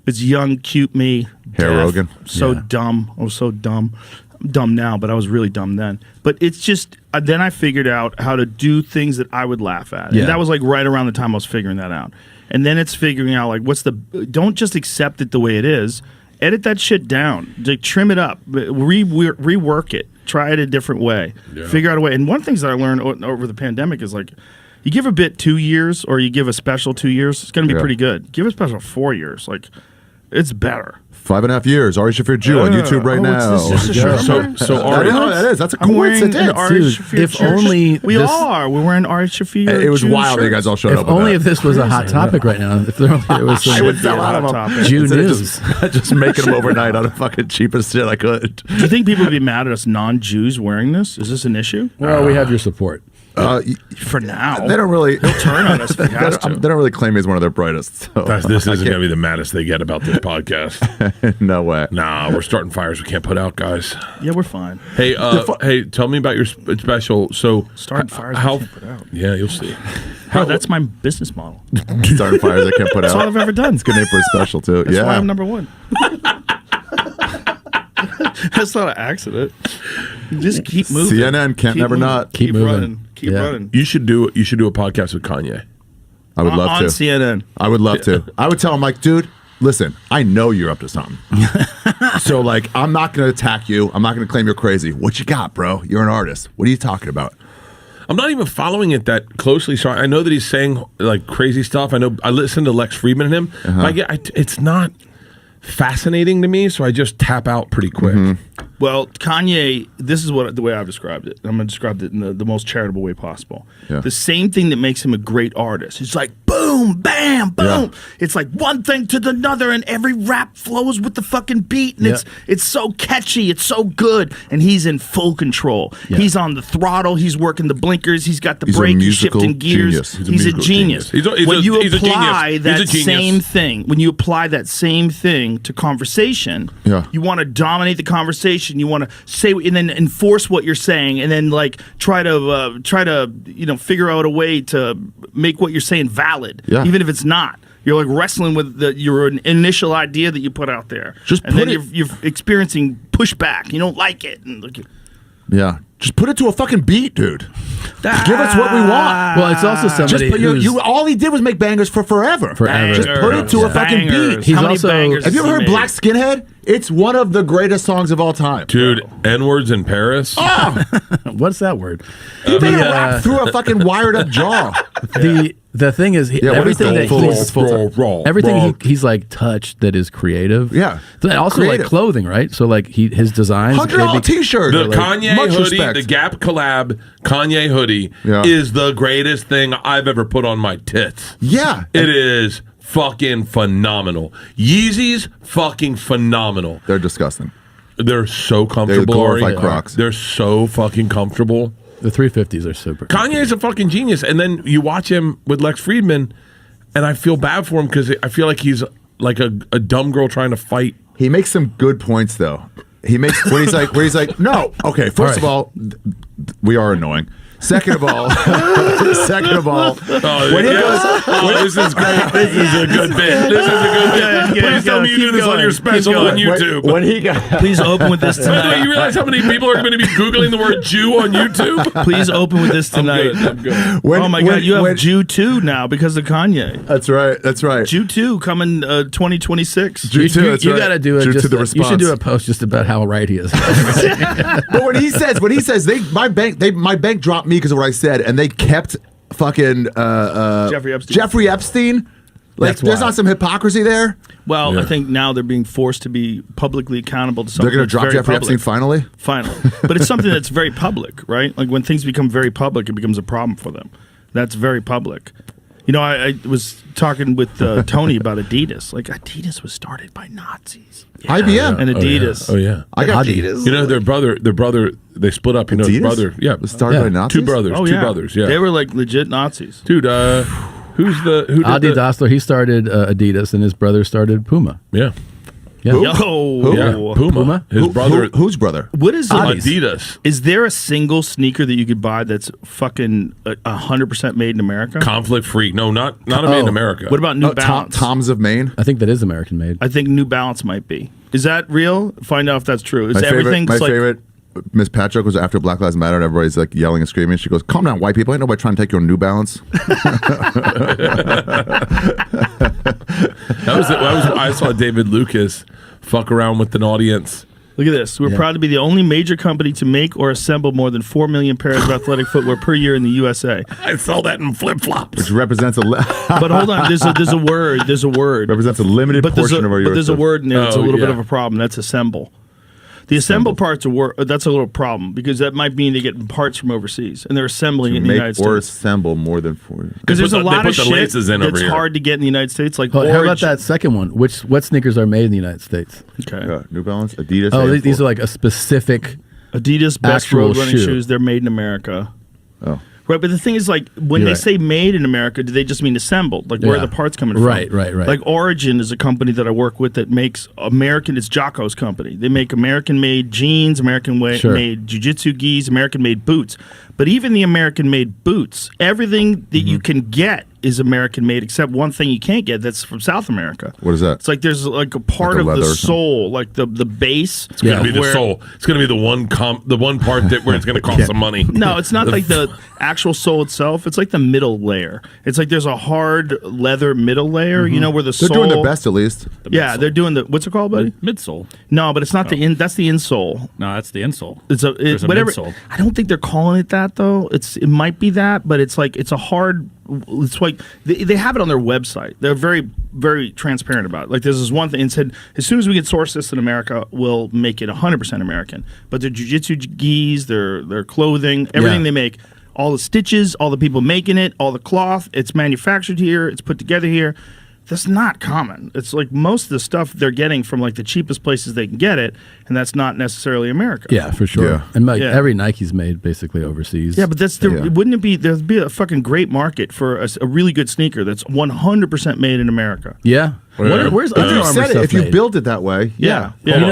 It's young, cute me. Hair Rogan. So dumb. I was so dumb. I'm dumb now, but I was really dumb then. But it's just, then I figured out how to do things that I would laugh at. And that was like right around the time I was figuring that out. And then it's figuring out like, don't just accept it the way it is. Edit that shit down. Like, trim it up. Rework it. Try it a different way. Yeah. Figure out a way. And one of the things that I learned over the pandemic is like, you give a bit 2 years or you give a special 2 years, it's going to be pretty good. Give a special 4 years. Like, it's better. 5.5 years. Ari Shaffir Jew on YouTube right now. So Ari, that is. That's a coincidence. If only we're wearing Ari Shaffir. It was wild that you guys all showed up. If only if this was a hot topic right now. If there was I would sell out of them. Jew news. Just making them overnight on the fucking cheapest shit I could. Do you think people would be mad at us non-Jews wearing this? Is this an issue? Well, we have your support. For now, they don't really. He'll turn on us if he has to. They don't really claim he's one of their brightest. So. This isn't going to be the maddest they get about this podcast. No way. Nah, we're starting fires we can't put out, guys. Yeah, we're fine. Hey, hey, tell me about your special. So starting fires we can't put out. Yeah, you'll see. That's my business model. Starting fires I can't put out. That's all I've ever done. It's a good name for a special too. That's why I'm number one. That's not an accident. Just keep moving. CNN can't never not. Keep moving. Running. Keep running. You should do a podcast with Kanye. I would love to. On CNN. I would love to. I would tell him, like, dude, listen, I know you're up to something. So, like, I'm not going to attack you. I'm not going to claim you're crazy. What you got, bro? You're an artist. What are you talking about? I'm not even following it that closely. So I know that he's saying like crazy stuff. I know I listened to Lex Friedman and him. But it's not fascinating to me, so I just tap out pretty quick. Well, Kanye, this is the way I've described it. I'm going to describe it in the most charitable way possible. Yeah. The same thing that makes him a great artist. It's like boom, bam, boom. Yeah. It's like one thing to another, and every rap flows with the fucking beat, and it's so catchy, it's so good, and he's in full control. Yeah. He's on the throttle, he's working the blinkers, he's got the brake, he's shifting gears. He's a genius. When you apply that same thing, to conversation, you want to dominate the conversation. You want to say and then enforce what you're saying, and then like try to figure out a way to make what you're saying valid, even if it's not. You're like wrestling with your initial idea that you put out there, then you're experiencing pushback. You don't like it, just put it to a fucking beat, dude. Give us what we want. Well, it's also somebody who's... all he did was make bangers for forever. Just put it to a fucking beat. He's also... Have you ever heard Black Skinhead? It's one of the greatest songs of all time. Dude, N-words in Paris? Oh! What's that word? He made a rap through a fucking wired up jaw. The thing is, everything that he's like touched that is creative. Yeah. Also creative. Like clothing, right? So like his designs. $100 t-shirt. The Kanye hoodie, the Gap collab Kanye hoodie is the greatest thing I've ever put on my tits. Yeah. It is fucking phenomenal. Yeezys, fucking phenomenal. They're disgusting. They're so comfortable. They glorify Crocs. They're so fucking comfortable. The 350s are super cool. Kanye's a fucking genius. And then you watch him with Lex Friedman, and I feel bad for him because I feel like he's like a dumb girl trying to fight. He makes some good points, though. He makes where he's like, no. Okay, first of all, we are annoying. Second of all, when he goes, this is great. This is a good bit. This is a good bit. Please tell me you do this on your special on YouTube. Please open with this tonight. You realize how many people are going to be Googling the word Jew on YouTube? Please open with this tonight. I'm good. Oh my God, you have Jew 2 now because of Kanye. That's right. Jew 2 coming 2026. Jew 2, that's right. You got to do it. You should do a post just about how right he is. But when he says my bank dropped me because of what I said, and they kept fucking Jeffrey Epstein. Like, there's not some hypocrisy there. Well, I think now they're being forced to be publicly accountable to something. They're going to drop Jeffrey Epstein finally? Finally. But it's something that's very public, right? Like, when things become very public, it becomes a problem for them. That's very public. You know, I was talking with Tony about Adidas. Like, Adidas was started by Nazis. IBM. And Adidas. Oh, yeah. I got Adidas. You know, their brother, they split up. You know, Adidas? his brother. Yeah. Was started by Nazis? Two brothers. Yeah. They were like legit Nazis. Dude, who did Adi Dassler, he started Adidas, and his brother started Puma. Yeah. Yeah. Yo. Yeah. Puma. His brother. Whose brother? What is Adidas. Is there a single sneaker that you could buy that's fucking 100% made in America? Conflict free. No, not a made in America. What about New Balance? Tom's of Maine? I think that is American made. I think New Balance might be. Is that real? Find out if that's true. Is my favorite Miss Patrick was after Black Lives Matter and everybody's like yelling and screaming. She goes, "Calm down, white people. Ain't nobody trying to take your New Balance." I saw David Lucas fuck around with an audience. Look at this. We're proud to be the only major company to make or assemble more than 4 million pairs of athletic footwear per year in the USA. I saw that in flip-flops. Which represents But hold on. There's a word. There's a word. Represents a limited portion of our US. But there's a word in there that's a little bit of a problem. That's assemble. The assemble part's that's a little problem because that might mean they get parts from overseas and they're assembling it in the United States. Or assemble more than 4. Because there's a lot of shit that's hard to get in the United States. Like, how about that second one? What sneakers are made in the United States? Okay, New Balance, Adidas. Oh, these are like a specific Adidas best road running shoes. They're made in America. Oh. Right, but the thing is, like, when they say made in America, do they just mean assembled? Like, where are the parts coming from? Right. Like, Origin is a company that I work with that makes it's Jocko's company. They make American-made jeans, American-made jiu-jitsu gis, American-made boots. But even the American-made boots, everything that you can get is American-made, except one thing you can't get that's from South America. What is that? It's like there's like a part of the sole, like the base. It's going to be the sole. It's going to be the one part where it's going to cost some money. No, it's not like the actual sole itself. It's like the middle layer. It's like there's a hard leather middle layer, you know, where the sole... They're doing their best, at least. They're doing what's it called, buddy? Midsole. No, but it's not that's the insole. No, that's the insole. It's whatever. Midsole. I don't think they're calling it that, though. It might be that, but it's like, it's a hard... It's like they have it on their website. They're very, very transparent about it. Like there's this one thing and said, as soon as we can source this in America, we'll make it 100% American. But their jiu-jitsu gis, their clothing, everything they make, all the stitches, all the people making it, all the cloth, it's manufactured here, it's put together here. That's not common. It's like most of the stuff they're getting from like the cheapest places they can get it, and that's not necessarily America. Yeah, for sure. Yeah. And every Nike's made basically overseas. Yeah, but wouldn't it be there'd be a fucking great market for a really good sneaker that's 100% made in America? Yeah. Where's Under Armour stuff if you build it that way? Yeah. You know,